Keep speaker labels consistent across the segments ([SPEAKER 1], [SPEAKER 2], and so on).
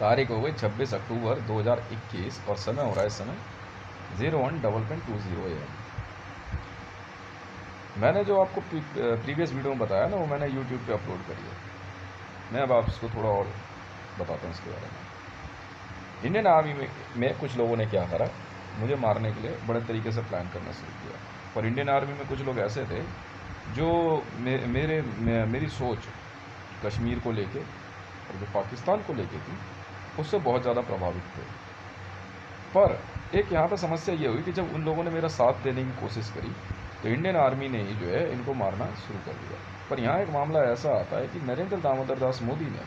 [SPEAKER 1] तारीख हो गई 26 अक्टूबर 2021 और समय हो रहा है इस समय 01:20 AM। मैंने जो आपको प्रीवियस वीडियो में बताया ना, वो मैंने यूट्यूब पे अपलोड करी है। मैं अब आपको थोड़ा और बताता हूँ इसके बारे में। इंडियन आर्मी में कुछ लोगों ने क्या करा, मुझे मारने के लिए बड़े तरीके से प्लान करना शुरू किया। और इंडियन आर्मी में कुछ लोग ऐसे थे जो मेरी सोच कश्मीर को लेके और जो पाकिस्तान को लेके थी उससे बहुत ज़्यादा प्रभावित थे। पर एक यहाँ पर समस्या ये हुई कि जब उन लोगों ने मेरा साथ देने की कोशिश करी तो इंडियन आर्मी ने ही जो है इनको मारना शुरू कर दिया। पर यहाँ एक मामला ऐसा आता है कि नरेंद्र दामोदर दास मोदी ने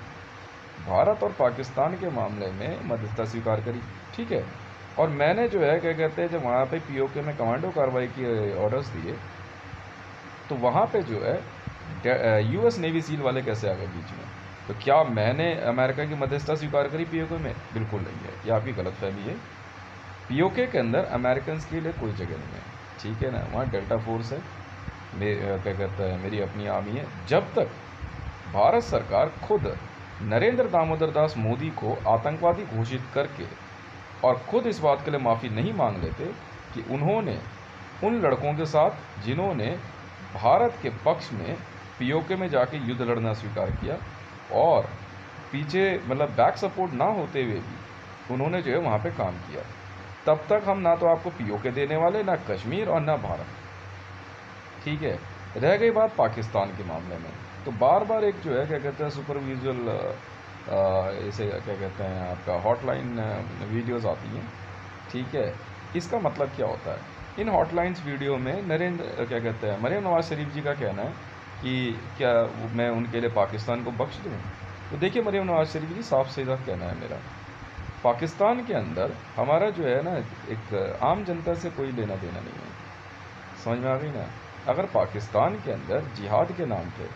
[SPEAKER 1] भारत और पाकिस्तान के मामले में मध्यस्थता स्वीकार करी, ठीक है। और मैंने जो है क्या कहते हैं, जब वहाँ पे पीओके में कमांडो कार्रवाई की ऑर्डर्स दिए तो वहाँ पे जो है यूएस नेवी सील वाले कैसे आ गए बीच में। तो क्या मैंने अमेरिका की मध्यस्थता स्वीकार करी पीओके में? बिल्कुल नहीं है, यह आपकी गलतफहमी है। पीओके के अंदर अमेरिकन के लिए कोई जगह नहीं है, ठीक है ना। वहाँ डेल्टा फोर्स है, क्या कहता है, मेरी अपनी आर्मी है। जब तक भारत सरकार खुद नरेंद्र दामोदर दास मोदी को आतंकवादी घोषित करके और खुद इस बात के लिए माफ़ी नहीं मांग लेते कि उन्होंने उन लड़कों के साथ जिन्होंने भारत के पक्ष में पीओके में जाके युद्ध लड़ना स्वीकार किया और पीछे मतलब बैक सपोर्ट ना होते हुए भी उन्होंने जो है वहाँ पे काम किया, तब तक हम ना तो आपको पीओके देने वाले, ना कश्मीर और ना भारत, ठीक है। रह गई बात पाकिस्तान के मामले में, तो बार बार एक जो है क्या कहते हैं सुपरविजुअल इसे क्या कहते हैं आपका हॉटलाइन वीडियोस आती हैं, ठीक है। इसका मतलब क्या होता है? इन हॉटलाइंस वीडियो में नरेंद्र क्या कहते हैं मरियम नवाज शरीफ जी का कहना है कि क्या मैं उनके लिए पाकिस्तान को बख्श दूँ। तो देखिए मरियम नवाज शरीफ जी, साफ सीधा कहना है मेरा, पाकिस्तान के अंदर हमारा जो है ना एक आम जनता से कोई लेना देना नहीं है, समझ में आ गई ना। अगर पाकिस्तान के अंदर जिहाद के नाम पे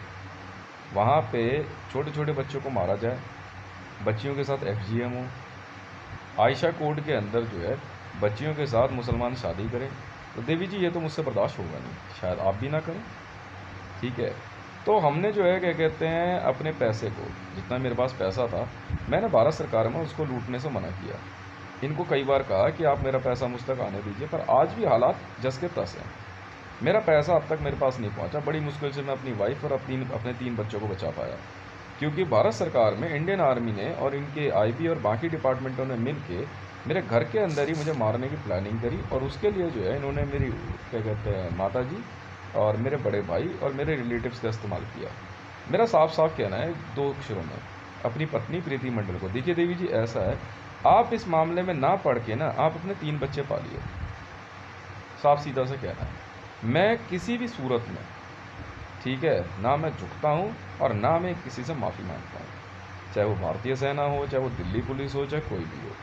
[SPEAKER 1] वहाँ पे छोटे छोटे बच्चों को मारा जाए, बच्चियों के साथ एफजीएम हो, आयशा कोड के अंदर जो है बच्चियों के साथ मुसलमान शादी करें, तो देवी जी ये तो मुझसे बर्दाश्त होगा नहीं, शायद आप भी ना करें, ठीक है। तो हमने जो है क्या कहते हैं अपने पैसे को, जितना मेरे पास पैसा था, मैंने भारत सरकार में उसको लूटने से मना किया। इनको कई बार कहा कि आप मेरा पैसा मुझ तक आने दीजिए, पर आज भी हालात जस के तस हैं। मेरा पैसा अब तक मेरे पास नहीं पहुंचा। बड़ी मुश्किल से मैं अपनी वाइफ और अपने 3 बच्चों को बचा पाया, क्योंकि भारत सरकार में इंडियन आर्मी ने और इनके आईबी और बाकी डिपार्टमेंटों ने मिल के मेरे घर के अंदर ही मुझे मारने की प्लानिंग करी। और उसके लिए जो है इन्होंने मेरी क्या कहते हैं माता जी और मेरे बड़े भाई और मेरे रिलेटिव्स का इस्तेमाल किया। मेरा साफ साफ कहना है 2 अक्षरों में, अपनी पत्नी प्रीति मंडल को। देखिए देवी जी, ऐसा है, आप इस मामले में ना पढ़ के ना आप अपने 3 बच्चे पालिए, साफ सीधा से कहना है। मैं किसी भी सूरत में, ठीक है, ना मैं झुकता हूँ और ना मैं किसी से माफ़ी मांगता हूँ, चाहे वो भारतीय सेना हो, चाहे वो दिल्ली पुलिस हो, चाहे कोई भी हो।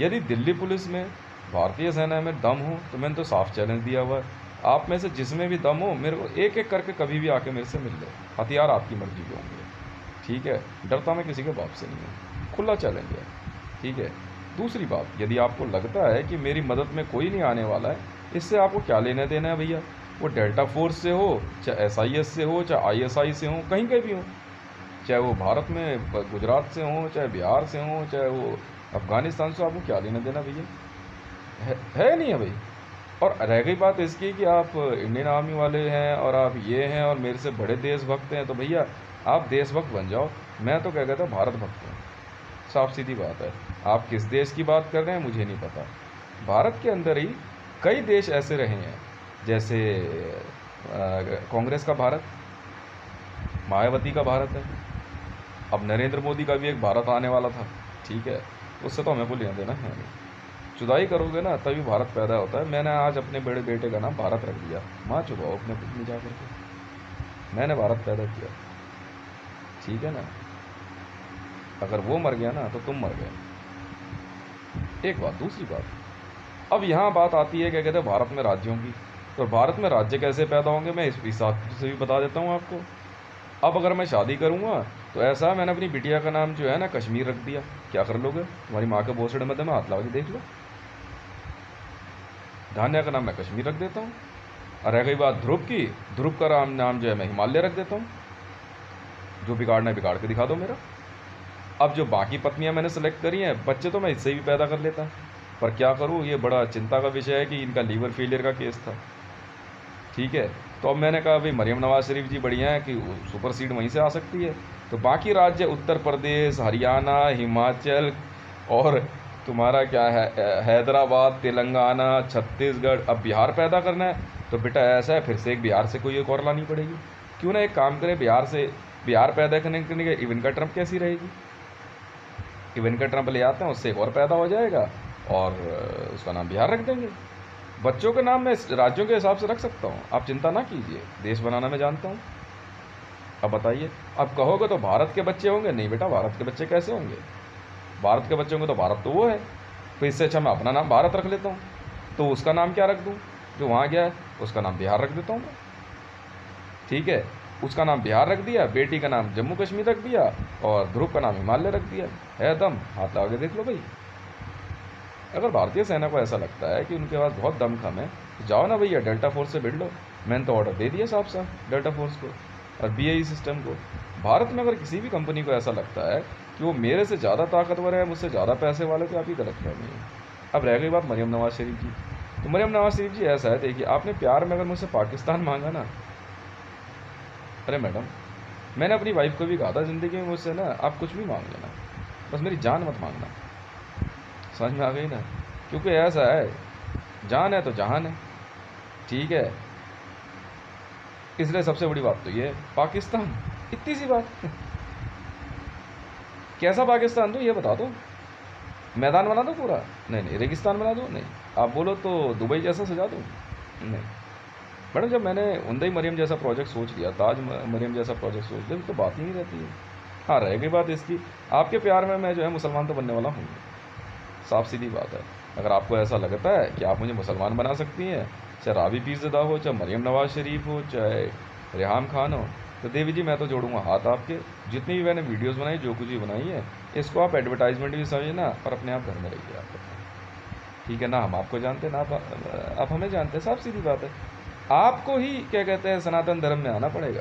[SPEAKER 1] यदि दिल्ली पुलिस में, भारतीय सेना में दम हो तो मैंने तो साफ चैलेंज दिया हुआ है, आप में से जिसमें भी दम हो मेरे को एक एक करके कभी भी आके मेरे से मिल लो, हथियार आपकी मर्जी के होंगे, ठीक है। डरता मैं किसी के बाप से नहीं हूँ, खुला चैलेंज है, ठीक है। दूसरी बात, यदि आपको लगता है कि मेरी मदद में कोई नहीं आने वाला है, इससे आपको क्या लेना देना है भैया? वो डेल्टा फोर्स से हो, चाहे एसआईएस से हो, चाहे आईएसआई से हो, कहीं के भी हो, चाहे वो भारत में गुजरात से हो, चाहे बिहार से हो, चाहे वो अफगानिस्तान से, आपको क्या लेना देना भैया? है नहीं है भाई। और रह गई बात इसकी कि आप इंडियन आर्मी वाले हैं और आप ये हैं और मेरे से बड़े देशभक्त हैं, तो भैया आप देशभक्त बन जाओ। मैं तो क्या कहता हूँ भारत भक्त हूँ, साफ सीधी बात है। आप किस देश की बात कर रहे हैं मुझे नहीं पता। भारत के अंदर ही कई देश ऐसे रहे हैं, जैसे कांग्रेस का भारत, मायावती का भारत है, अब नरेंद्र मोदी का भी एक भारत आने वाला था, ठीक है। उससे तो हमें को लेना देना है नहीं। जुदाई करोगे ना तभी भारत पैदा होता है। मैंने आज अपने बड़े बेटे का नाम भारत रख दिया, माँ चुकाओ अपने पुत्र में जा करके, मैंने भारत पैदा किया, ठीक है ना। अगर वो मर गया ना तो तुम मर गए, एक बात। दूसरी बात, अब यहाँ बात आती है क्या कहते हैं भारत में राज्यों की। तो भारत में राज्य कैसे पैदा होंगे मैं इस हिसाब से भी बता देता हूँ आपको। अब अगर मैं शादी करूँगा तो ऐसा, मैंने अपनी बिटिया का नाम जो है ना कश्मीर रख दिया, क्या कर लोगे? तुम्हारी माँ के भोसड़े में दम, हाथ लगा के देख लो। धान्या का नाम मैं कश्मीर रख देता हूँ। और रह गई बात ध्रुव की, ध्रुव का नाम जो है मैं हिमालय रख देता हूँ। जो बिगाड़ना है बिगाड़ के दिखा दो मेरा। अब जो बाकी पत्नियां मैंने सेलेक्ट करी हैं, बच्चे तो मैं इससे भी पैदा कर लेता, पर क्या करूँ, ये बड़ा चिंता का विषय है कि इनका लीवर फेलियर का केस था। ठीक है, तो अब मैंने कहा भाई मरियम नवाज शरीफ जी बढ़िया है कि सुपर सीड वहीं से आ सकती है। तो बाकी राज्य उत्तर प्रदेश, हरियाणा, हिमाचल और तुम्हारा क्या है हैदराबाद, तेलंगाना, छत्तीसगढ़, अब बिहार पैदा करना है। तो बेटा ऐसा है, फिर से एक बिहार से कोई एक और लानी पड़ेगी। क्यों ना एक काम करें, बिहार पैदा करने के लिए इवेंका ट्रम्प कैसी रहेगी, इवेंका ट्रम्प ले आते हैं, उससे एक और पैदा हो जाएगा और उसका नाम बिहार रख देंगे। बच्चों के नाम मैं राज्यों के हिसाब से रख सकता हूँ, आप चिंता ना कीजिए, देश बनाना मैं जानता हूँ। अब बताइए, अब कहोगे तो भारत के बच्चे होंगे, नहीं बेटा भारत के बच्चे कैसे होंगे, भारत के बच्चे होंगे तो भारत तो वो है। तो इससे अच्छा मैं अपना नाम भारत रख लेता हूँ। तो उसका नाम क्या रख दूँ, जो वहाँ गया है उसका नाम बिहार रख देता हूँ मैं। ठीक है, उसका नाम बिहार रख दिया, बेटी का नाम जम्मू कश्मीर रख दिया और ध्रुव का नाम हिमालय रख दिया। है दम, हाथ आगे देख लो भाई। अगर भारतीय सेना को ऐसा लगता है कि उनके पास बहुत दम कम है, तो जाओ ना भैया डेल्टा फोर्स से भिड़ लो। मैंने तो ऑर्डर दे दिया साफ साफ डेल्टा फोर्स को और BAE सिस्टम को। भारत में अगर किसी भी कंपनी को ऐसा लगता है कि वो मेरे से ज़्यादा ताकतवर है, मुझसे ज़्यादा पैसे वाले, तो आपकी गलतफहमी है। अब रह गई बात मरियम नवाज शरीफ जी, तो मरियम नवाज शरीफ जी ऐसा है, देखिए आपने प्यार में अगर मुझसे पाकिस्तान मांगा ना, अरे मैडम मैंने अपनी वाइफ को भी कहा था ज़िंदगी में मुझसे ना आप कुछ भी मांग लेना, बस मेरी जान मत मांगना। समझ में आ गई ना, क्योंकि ऐसा है, जान है तो जहान है। ठीक है, इसलिए सबसे बड़ी बात तो ये है, पाकिस्तान, इतनी सी बात कैसा पाकिस्तान दो ये बता दो, मैदान बना दो पूरा, नहीं नहीं रेगिस्तान बना दो, नहीं आप बोलो तो दुबई जैसा सजा दो, नहीं मैडम। जब मैंने उंदई मरियम जैसा प्रोजेक्ट सोच लिया, ताज मरियम जैसा प्रोजेक्ट सोच लिया, तो बात ही नहीं रहती है। हाँ रह गई बात इसकी, आपके प्यार में मैं जो है मुसलमान तो बनने वाला हूँ, साफ सीधी बात है। अगर आपको ऐसा लगता है कि आप मुझे मुसलमान बना सकती हैं, चाहे रावी पीरज़दा हो, चाहे मरियम नवाज शरीफ हो, चाहे रेहाम खान हो, तो देवी जी मैं तो जोड़ूंगा हाथ आपके। जितनी भी मैंने वीडियोस बनाई, जो कुछ भी बनाई है, इसको आप एडवर्टाइजमेंट भी समझना और अपने आप घर में रहिए आप। ठीक है ना, हम आपको जानते ना, आप हमें जानते हैं, साफ सीधी बात है। आपको ही क्या कहते हैं सनातन धर्म में आना पड़ेगा।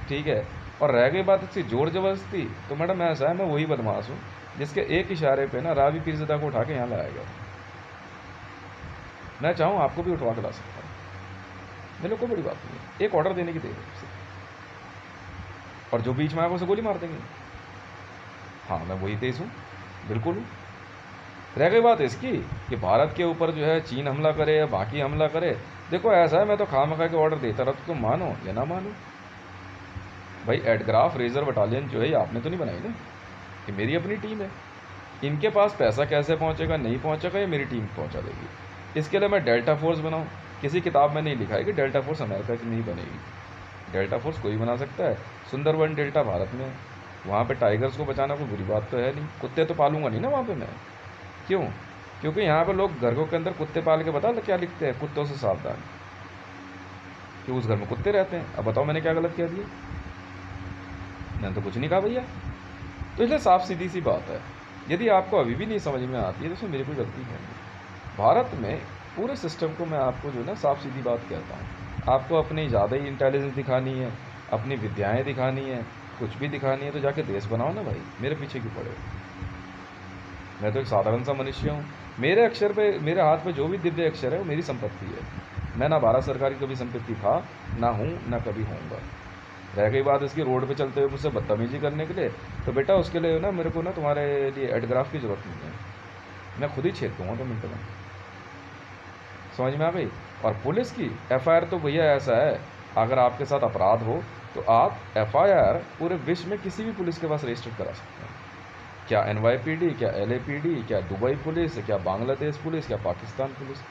[SPEAKER 1] ठीक है, और रह गई बात इसकी जोर जबरदस्ती, तो मैडम ऐसा है, मैं वही बदमाश हूँ जिसके एक इशारे पे ना रावी पीरज़दा को उठा के यहाँ लाया गया। मैं चाहूँ आपको भी उठवा के ला सकता हूँ, मेरे को बड़ी बात नहीं है, एक ऑर्डर देने की देर है, और जो बीच में आएगा उसे गोली मार देंगे। हाँ मैं वही तेज हूँ, बिल्कुल हूँ। रह गई बात इसकी कि भारत के ऊपर जो है चीन हमला करे या बाकी हमला करे, देखो ऐसा है, मैं तो खामखा के ऑर्डर देता रहा, तो तुम मानो या ना मानो। भाई एडग्राफ रेजर बटालियन जो है ये आपने तो नहीं बनाई ना, ये मेरी अपनी टीम है। इनके पास पैसा कैसे पहुंचेगा नहीं पहुंचेगा ये मेरी टीम पहुंचा देगी। इसके लिए मैं डेल्टा फोर्स बनाऊं, किसी किताब में नहीं लिखा है कि डेल्टा फोर्स अमेरिका की नहीं बनेगी। डेल्टा फोर्स कोई बना सकता है, सुंदरवन डेल्टा भारत में है, वहाँ पे टाइगर्स को बचाना कोई बुरी बात तो है नहीं। कुत्ते तो पालूंगा नहीं ना वहाँ पे मैं, क्यों? क्योंकि यहाँ पे लोग घरों के अंदर कुत्ते पाल के बता क्या लिखते हैं, कुत्तों से सावधान, कि उस घर में कुत्ते रहते हैं। अब बताओ मैंने क्या गलत कह दिया, मैंने तो कुछ नहीं कहा भैया। तो इसलिए साफ सीधी सी बात है, यदि आपको अभी भी नहीं समझ में आती है तो उसमें मेरी कोई गलती है नहीं। भारत में पूरे सिस्टम को मैं आपको जो है ना साफ सीधी बात कहता हूँ, आपको अपनी ज़्यादा ही इंटेलिजेंस दिखानी है, अपनी विद्याएँ दिखानी है, कुछ भी दिखानी है, तो जाके देश बनाओ ना भाई, मेरे पीछे क्यों पड़े। मैं तो एक साधारण सा मनुष्य हूँ, मेरे अक्षर पे, मेरे हाथ पे जो भी दिव्य अक्षर है वो मेरी संपत्ति है। मैं ना भारत सरकार की कभी संपत्ति था, ना हूँ, ना कभी होऊंगा। रह गई बात इसकी रोड पे चलते हुए मुझसे बदतमीजी करने के लिए, तो बेटा उसके लिए ना मेरे को ना तुम्हारे लिए एडग्राफ की ज़रूरत नहीं है, मैं खुद ही छेद दूँगा 2 मिनट में। समझ में आ गई। और पुलिस की FIR तो भैया ऐसा है, अगर आपके साथ अपराध हो तो आप FIR पूरे विश्व में किसी भी पुलिस के पास रजिस्टर करा सकते हैं। क्या NYPD, क्या LAPD, क्या दुबई पुलिस, क्या बांग्लादेश पुलिस, क्या पाकिस्तान पुलिस।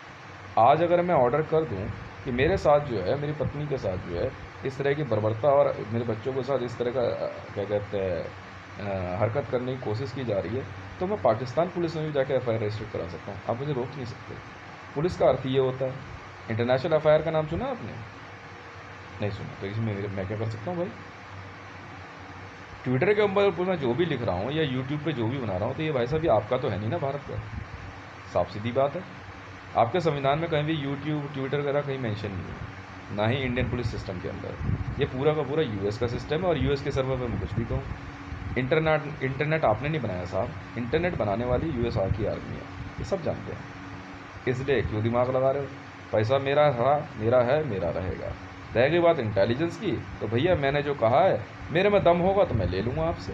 [SPEAKER 1] आज अगर मैं ऑर्डर कर दूं कि मेरे साथ जो है, मेरी पत्नी के साथ जो है इस तरह की बर्बरता और मेरे बच्चों के साथ इस तरह का क्या कहते हैं हरकत करने की कोशिश की जा रही है, तो मैं पाकिस्तान पुलिस में भी जाकर FIR रजिस्टर करा सकता हूँ, आप मुझे रोक नहीं सकते। पुलिस का अर्थ ये होता है, इंटरनेशनल FIR का नाम सुना आपने? नहीं सुना, तो इसमें मैं क्या कर सकता हूँ भाई। ट्विटर के ऊपर मैं जो भी लिख रहा हूँ या यूट्यूब पे जो भी बना रहा हूँ, तो ये भाई साहब ये आपका तो है नहीं ना भारत का, साफ सीधी बात है। आपके संविधान में कहीं भी यूट्यूब, ट्विटर वगैरह कहीं मेंशन नहीं है, ना ही इंडियन पुलिस सिस्टम के अंदर। ये पूरा का पूरा US का सिस्टम है, और US के सर्वर पर मैं कुछ भी कहूँ। इंटरनेट आपने नहीं बनाया साहब, इंटरनेट बनाने वाली यूएसए की आर्मी है, ये सब जानते हैं। इसलिए क्यों दिमाग लगा रहे हो? पैसा मेरा रहा, मेरा है, मेरा रहेगा। रह गई बात इंटेलिजेंस की, तो भैया मैंने जो कहा है, मेरे में दम होगा तो मैं ले लूँगा आपसे,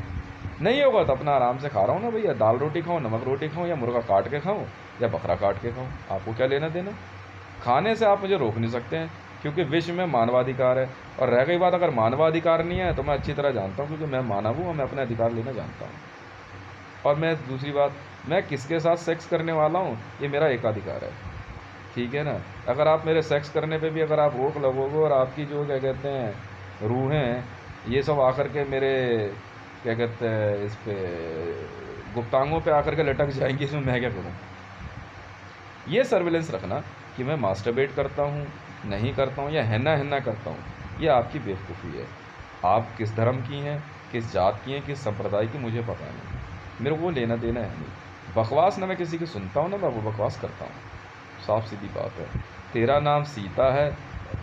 [SPEAKER 1] नहीं होगा तो अपना आराम से खा रहा हूँ ना भैया। दाल रोटी खाऊँ, नमक रोटी खाऊँ, या मुर्गा काट के खाऊँ, या बकरा काट के खाऊँ, आपको क्या लेना देना? खाने से आप मुझे रोक नहीं सकते हैं, क्योंकि विश्व में मानवाधिकार है। और रह गई बात अगर मानवाधिकार नहीं है, तो मैं अच्छी तरह जानता हूँ, क्योंकि मैं मानव हूँ और मैं अपने अधिकार लेना जानता हूँ। और मैं दूसरी बात, मैं किसके साथ सेक्स करने वाला हूँ ये मेरा एकाधिकार है, ठीक है ना। अगर आप मेरे सेक्स करने पे भी अगर आप रोक लगोगे और आपकी जो क्या कहते हैं रूहें हैं ये सब आकर के मेरे क्या कहते हैं इस पे गुप्तांगों पे आकर के लटक जाएंगी, इसमें मैं क्या करूँ? ये सर्विलेंस रखना कि मैं मास्टरबेट करता हूँ, नहीं करता हूँ, या हैना हैना करता हूँ, ये आपकी बेवकूफ़ी है। आप किस धर्म की हैं, किस जात की हैं, किस संप्रदाय की, मुझे पता नहीं, मेरे को लेना देना है नहीं। बकवास ना मैं किसी की सुनता हूँ ना मैं वो बकवास करता हूँ, साफ सीधी बात है। तेरा नाम सीता है,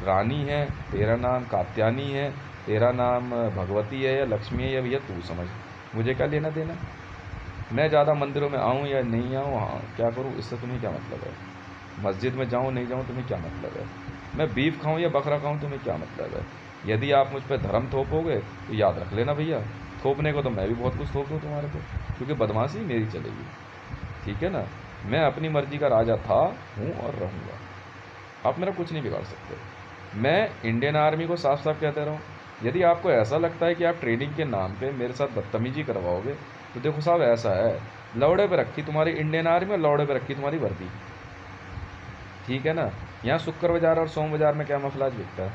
[SPEAKER 1] रानी है, तेरा नाम कात्यानी है, तेरा नाम भगवती है या लक्ष्मी है, या भैया तू समझ, मुझे क्या लेना देना? मैं ज़्यादा मंदिरों में आऊँ या नहीं आऊँ, हाँ क्या करूँ, इससे तुम्हें क्या मतलब है? मस्जिद में जाऊँ नहीं जाऊँ तुम्हें क्या मतलब है? मैं बीफ खाऊँ या बकरा खाऊँ तुम्हें क्या मतलब है? यदि आप मुझ पर धर्म थोपोगे तो याद रख लेना भैया, थोपने को तो मैं भी बहुत कुछ थोप दूँ तुम्हारे को, क्योंकि बदमाशी मेरी चलेगी, ठीक है ना। मैं अपनी मर्जी का राजा था, हूँ और रहूँगा, आप मेरा कुछ नहीं बिगाड़ सकते। मैं इंडियन आर्मी को साफ साफ कहते रहा हूँ, यदि आपको ऐसा लगता है कि आप ट्रेनिंग के नाम पे मेरे साथ बदतमीजी करवाओगे, तो देखो साहब ऐसा है, लौड़े पे रखी तुम्हारी इंडियन आर्मी और लौड़े पे रखी तुम्हारी वर्दी, ठीक है ना। यहाँ शुक्र बाजार और सोम बाजार में क्या मफलाज बिकता है?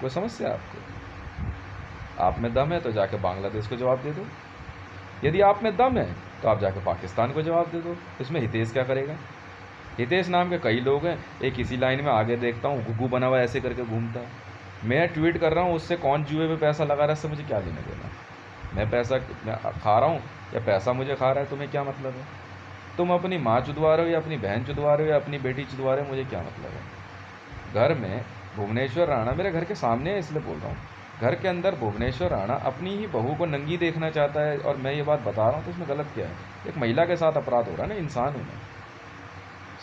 [SPEAKER 1] कोई समस्या है आपको? आप में दम है तो जाके बांग्लादेश को जवाब दे दो, यदि आप में दम है तो आप जाके पाकिस्तान को जवाब दे दो। इसमें हितेश क्या करेगा? हितेश नाम के कई लोग हैं, एक इसी लाइन में आगे देखता हूँ गुग्गू बना हुआ ऐसे करके घूमता है। मैं ट्वीट कर रहा हूँ, उससे कौन जुए में पैसा लगा रहा है, इससे मुझे क्या लेना देना? मैं पैसा मैं खा रहा हूँ या पैसा मुझे खा रहा है, तुम्हें क्या मतलब है? तुम अपनी माँ चुदवा रहे हो या अपनी बहन चुदवा रहे हो या अपनी बेटी चुदवा रहे हो, मुझे क्या मतलब है? घर में भुवनेश्वर राणा मेरे घर के सामने है, इसलिए बोल रहा हूँ, घर के अंदर भुवनेश्वर राणा अपनी ही बहू को नंगी देखना चाहता है और मैं ये बात बता रहा हूँ, तो इसमें गलत क्या है? एक महिला के साथ अपराध हो रहा है ना, इंसान हूँ मैं,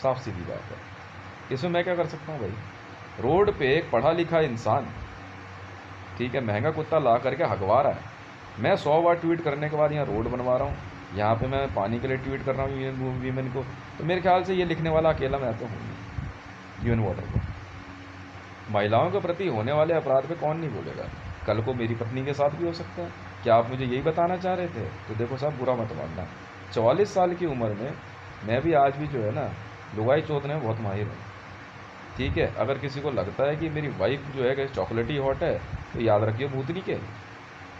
[SPEAKER 1] साफ सीधी बात है। इसमें मैं क्या कर सकता हूँ भाई? रोड पे एक पढ़ा लिखा इंसान, ठीक है, महंगा कुत्ता ला करके हगवा रहा है, मैं 100 बार ट्वीट करने के बाद यहाँ रोड बनवा रहा हूँ, यहाँ पे मैं पानी के लिए ट्वीट कर रहा हूँ वीमेन को, तो मेरे ख्याल से ये लिखने वाला अकेला मैं तो हूँ नहीं। यूएन वाटर को महिलाओं के प्रति होने वाले अपराध पे कौन नहीं बोलेगा? कल को मेरी पत्नी के साथ भी हो सकता है। क्या आप मुझे यही बताना चाह रहे थे? तो देखो साहब बुरा मत मानना, 44 साल की उम्र में मैं भी आज भी जो है ना लुगाई चोदने में बहुत माहिर हूँ, ठीक है। अगर किसी को लगता है कि मेरी वाइफ जो है कि चॉकलेटी हॉट है, तो याद रखिए भूतनी के,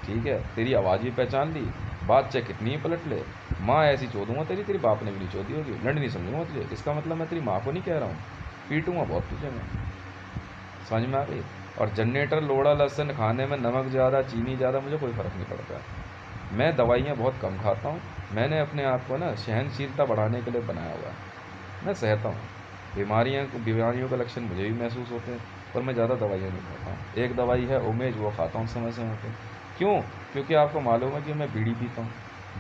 [SPEAKER 1] ठीक है, तेरी आवाज़ भी पहचान ली, बात चाहे कितनी ही पलट ले, माँ ऐसी चोदूंगा तेरी बाप ने भी नहीं चोदी होगी, लंड नहीं समझूंगा तुझे। इसका मतलब मैं तेरी माँ को नहीं कह रहा हूँ, पीटूंगा बहुत तुझे मैं, समझ में आ गई? और जनरेटर लोड़ा लहसुन खाने में नमक ज़्यादा चीनी ज़्यादा मुझे कोई फ़र्क नहीं पड़ता। मैं दवाइयाँ बहुत कम खाता हूँ, मैंने अपने आप को ना सहनशीलता बढ़ाने के लिए बनाया हुआ है। मैं सहता हूँ, बीमारियों के लक्षण मुझे भी महसूस होते हैं, पर मैं ज़्यादा दवाइयाँ नहीं खाता हूँ। एक दवाई है ओमेज, वो खाता हूँ समय समय पर। क्यों? क्योंकि आपको मालूम है कि मैं बीड़ी पीता हूँ,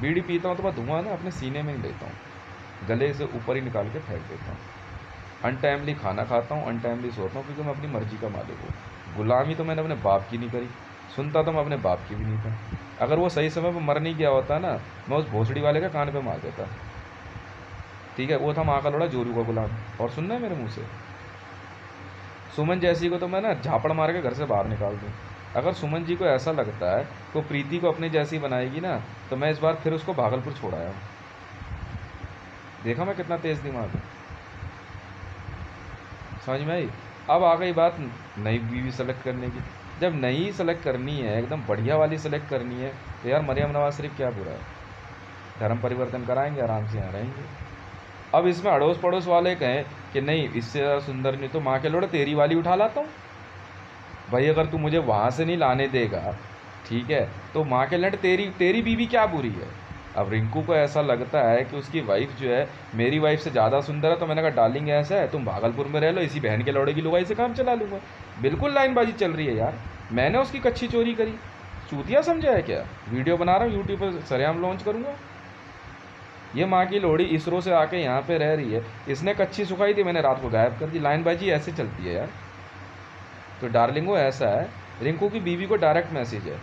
[SPEAKER 1] बीड़ी पीता हूँ तो मैं धुआं ना अपने सीने में ही लेता हूँ, गले से ऊपर ही निकाल के फेंक देता हूँ। अनटाइमली खाना खाता हूँ, अनटाइमली सोता हूँ, क्योंकि मैं अपनी मर्जी का मालिक हूँ। गुलामी तो मैंने अपने बाप की नहीं करी, सुनता तो मैं अपने बाप की भी नहीं था। अगर वो सही समय पर मर नहीं गया होता ना, मैं उस भोसड़ी वाले का कान पे मार देता, ठीक है। वो था माँ का लोड़ा जोरू का गुलाम। और सुनना है मेरे मुँह से, सुमन जैसी को तो मैं ना झापड़ मार के घर से बाहर निकाल दूँ। अगर सुमन जी को ऐसा लगता है कि प्रीति को अपनी जैसी बनाएगी ना, तो मैं इस बार फिर उसको भागलपुर छोड़ आया हूँ। देखा मैं कितना तेज़ दिमाग है, समझ में आई? अब आ गई बात नई बीवी सेलेक्ट करने की। जब नई सेलेक्ट करनी है, एकदम बढ़िया वाली सेलेक्ट करनी है, तो यार मरियम नवाज शरीफ क्या बुरा है? धर्म परिवर्तन कराएंगे, आराम से यहाँ रहेंगे। अब इसमें अड़ोस पड़ोस वाले कहें कि नहीं इससे ज़्यादा सुंदर नहीं, तो माँ के लोड़े तेरी वाली उठा लाता हूँ भाई। अगर तू मुझे वहाँ से नहीं लाने देगा, ठीक है, तो माँ के लड़ तेरी बीवी क्या बुरी है? अब रिंकू को ऐसा लगता है कि उसकी वाइफ जो है मेरी वाइफ से ज़्यादा सुंदर है, तो मैंने कहा डार्लिंग ऐसा है, तुम भागलपुर में रह लो, इसी बहन के लौड़े की लुगाई से काम चला लूँगा। बिल्कुल लाइनबाजी चल रही है यार, मैंने उसकी कच्ची चोरी करी, चूतिया समझा है क्या? वीडियो बना रहा हूँ यूट्यूब पर सरेआम लॉन्च करूँगा। ये माँ की लोड़ी इसरो से आके यहाँ पे रह रही है, इसने कच्ची सुखाई थी, मैंने रात को गायब कर दी। लाइनबाजी ऐसे चलती है यार। तो डार्लिंगो ऐसा है, रिंकू की बीवी को डायरेक्ट मैसेज है,